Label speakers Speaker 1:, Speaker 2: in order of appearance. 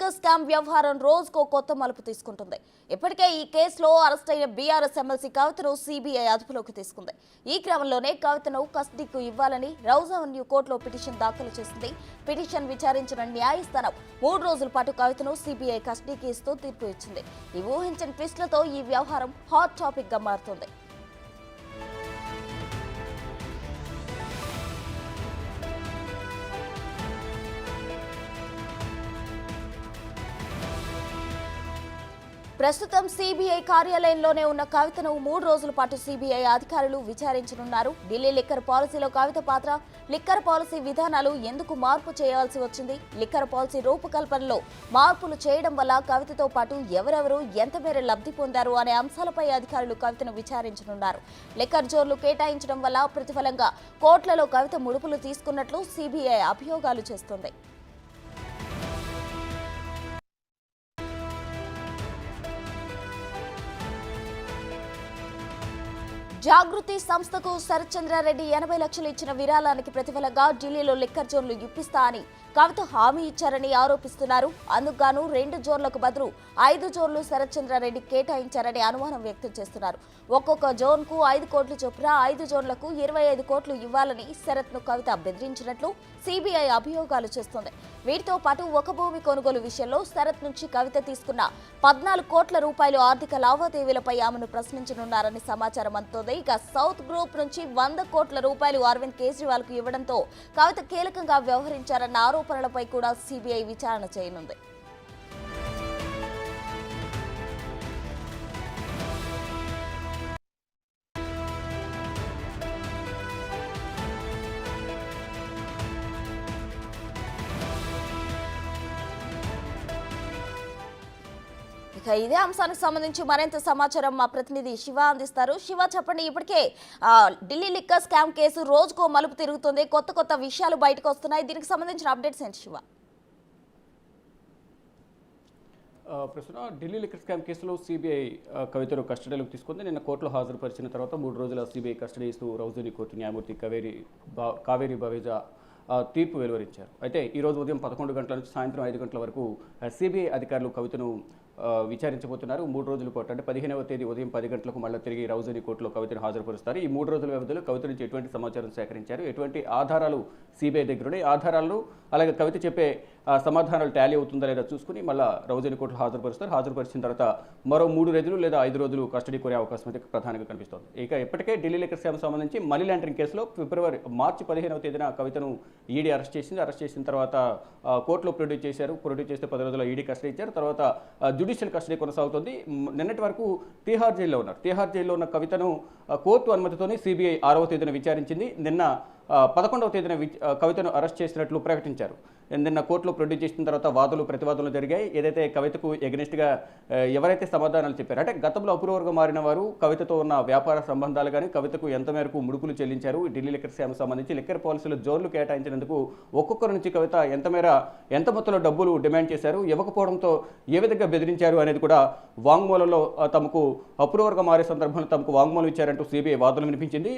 Speaker 1: Liquor scam వ్యవహారం రోజుకో కొత్త మలుపు తీసుకుంటుంది. ఇప్పటికే ఈ కేసులో అరెస్ట్ అయిన బీఆర్ఎస్ ఎమ్మెల్సీ కవితను సిబిఐ అదుపులోకి తీసుకుంది. ఈ క్రమంలోనే కవితను కస్టడీకి ఇవ్వాలని రౌజ్ అవెన్యూ కోర్టులో పిటిషన్ దాఖలు చేసింది. పిటిషన్ విచారించిన న్యాయస్థానం 3 రోజుల పాటు కవితను సిబిఐ కస్టడీకి ఇస్తూ తీర్పు ఇచ్చింది. ఈ ఊహించని ట్విస్టులతో ఈ వ్యవహారం హాట్ టాపిక్ గా మారుతుంది. ప్రస్తుతం సిబిఐ కార్యాలయంలోనే ఉన్న కవితను 3 రోజుల పాటు సిబిఐ అధికారులు విచారించనున్నారు. ఢిల్లీ లిక్కర్ పాలసీలో కవిత పాత్ర, లిక్కర్ పాలసీ విధానాలు ఎందుకు మార్పు చేయాల్సి వచ్చింది, లిక్కర్ పాలసీ రూపకల్పనలో మార్పులు చేయడం వల్ల కవితతో పాటు ఎవరెవరు ఎంత మేర లబ్ధి పొందారు అనే అంశాలపై అధికారులు కవితను విచారించనున్నారు. లిక్కర్ జోన్లు కేటాయించడం వల్ల ప్రతిఫలంగా కోట్లలో కవిత ముడుపులు తీసుకున్నట్లు సిబిఐ అభియోగాలు చేస్తోంది. జాగృతి సంస్థకు శరత్చంద్రారెడ్డి 80 లక్షలు ఇచ్చిన విరాళానికి ప్రతిఫలంగా ఢిల్లీలో లిక్కర్ జోన్లు ఇప్పిస్తా అని కవిత హామీ ఇచ్చారని ఆరోపిస్తున్నారు. అందుకుగాను 2 జోన్లకు బదులు 5 జోన్లు శరత్చంద్రారెడ్డి కేటాయించారని అనుమానం వ్యక్తం చేస్తున్నారు. ఒక్కొక్క జోన్ కు 5 కోట్లు చొప్పున 5 జోన్లకు 25 కోట్లు ఇవ్వాలని శరత్ ను కవిత బెదిరించినట్లు సిబిఐ అభియోగాలు చేస్తోంది. వీటితో పాటు ఒక భూమి కొనుగోలు విషయంలో శరత్ నుంచి కవిత తీసుకున్న 14 కోట్ల రూపాయలు ఆర్థిక లావాదేవీలపై ఆమెను ప్రశ్నించనున్నారని సమాచారం అందుతోంది. ఇక సౌత్ గ్రూప్ నుంచి 100 కోట్ల రూపాయలు అరవింద్ కేజ్రీవాల్ కు ఇవ్వడంతో కవిత కీలకంగా వ్యవహరించారన్న ఆరోపణలపై కూడా సిబిఐ విచారణ చేయనుంది. ఇక ఇదే అంశానికి సంబంధించి మరింత సమాచారం మా ప్రతినిధి శివ అందిస్తారు. శివ, చెప్పండి. ఇప్పటికే ఢిల్లీ లిక్కర్ స్కామ్ కేసు రోజుకో మలుపు తిరుగుతుంది, కొత్త విషయాలు బయటకు వస్తున్నాయి. దీనికి సంబంధించిన అప్డేట్స్ ఏంటి శివ?
Speaker 2: ప్రస్తుతం ఢిల్లీ లిక్కర్ స్కామ్ కేసులో సిబిఐ కవితను కస్టడీలోకి తీసుకుంది. నిన్న కోర్టులో హాజరుపరిచిన తర్వాత 3 రోజుల సిబిఐ కస్టడీ ఇస్తూ రౌజోని కోర్టు న్యాయమూర్తి కావేరి బవేజా తీర్పు వెలువరించారు. అయితే ఈరోజు ఉదయం 11 గంటల నుంచి సాయంత్రం 5 గంటల వరకు సిబిఐ అధికారులు కవితను విచారించబోతున్నారు. 3 రోజుల పాటు అంటే 15వ తేదీ ఉదయం 10 గంటలకు మళ్ళీ తిరిగి రౌజోని కోర్టులో కవితను హాజరుపరుస్తారు. ఈ 3 రోజుల వ్యవధిలో కవిత నుంచి ఎటువంటి సమాచారం సేకరించారు, ఎటువంటి ఆధారాలు సిబిఐ దగ్గర ఉన్నాయి, ఆధారాలు అలాగే కవిత చెప్పే సమాధానాలు టాలీ అవుతుందా లేదా చూసుకుని మళ్ళీ రౌజోని కోర్టులో హాజరుపరుస్తారు. హాజరుపరిచిన తర్వాత మరో 3 రోజులు లేదా 5 రోజులు కస్టడీ కోరే అవకాశం అయితే ప్రధానంగా కనిపిస్తోంది. ఇక ఇప్పటికే ఢిల్లీ లిక్కర్ స్కామ్ సంబంధించి మనీ లాండరింగ్ కేసులో మార్చి 15వ తేదీన కవితను ఈడీ అరెస్ట్ చేసింది. అరెస్ట్ చేసిన తర్వాత కోర్టులో ప్రొడ్యూస్ చేశారు. ప్రొడ్యూస్ చేస్తే 10 రోజుల ఈడీ కస్టడీ ఇచ్చారు. తర్వాత జ్యుడిషియల్ కస్టడీ కొనసాగుతుంది. నిన్నటి వరకు తిహార్ జైల్లో ఉన్నారు. తిహార్ జైల్లో ఉన్న కవితను కోర్టు అనుమతితోనే సిబిఐ 6వ తేదీన విచారించింది. నిన్న 11వ తేదీన కవితను అరెస్ట్ చేసినట్లు ప్రకటించారు. నిన్న కోర్టులో ప్రొడ్యూస్ చేసిన తర్వాత వాదనలు ప్రతివాదనలు జరిగాయి. ఏదైతే కవితకు ఎగనిస్ట్గా ఎవరైతే సమాధానాలు చెప్పారో, అంటే గతంలో అప్రూవర్గా మారిన వారు కవితతో ఉన్న వ్యాపార సంబంధాలు కానీ కవితకు ఎంత మేరకు ముడుపులు చెల్లించారు, ఢిల్లీ లిక్కర్ స్కామ్ సంబంధించి లిక్కర్ పాలసీలో జోన్లు కేటాయించినందుకు ఒక్కొక్కరి నుంచి కవిత ఎంత మొత్తంలో డబ్బులు డిమాండ్ చేశారు, ఇవ్వకపోవడంతో ఏ విధంగా బెదిరించారు అనేది కూడా వాంగ్మూలంలో తమకు అప్రూవర్గా మారే సందర్భంలో తమకు వాంగ్మూలం ఇచ్చారంటూ సిబిఐ వాదనలు వినిపించింది.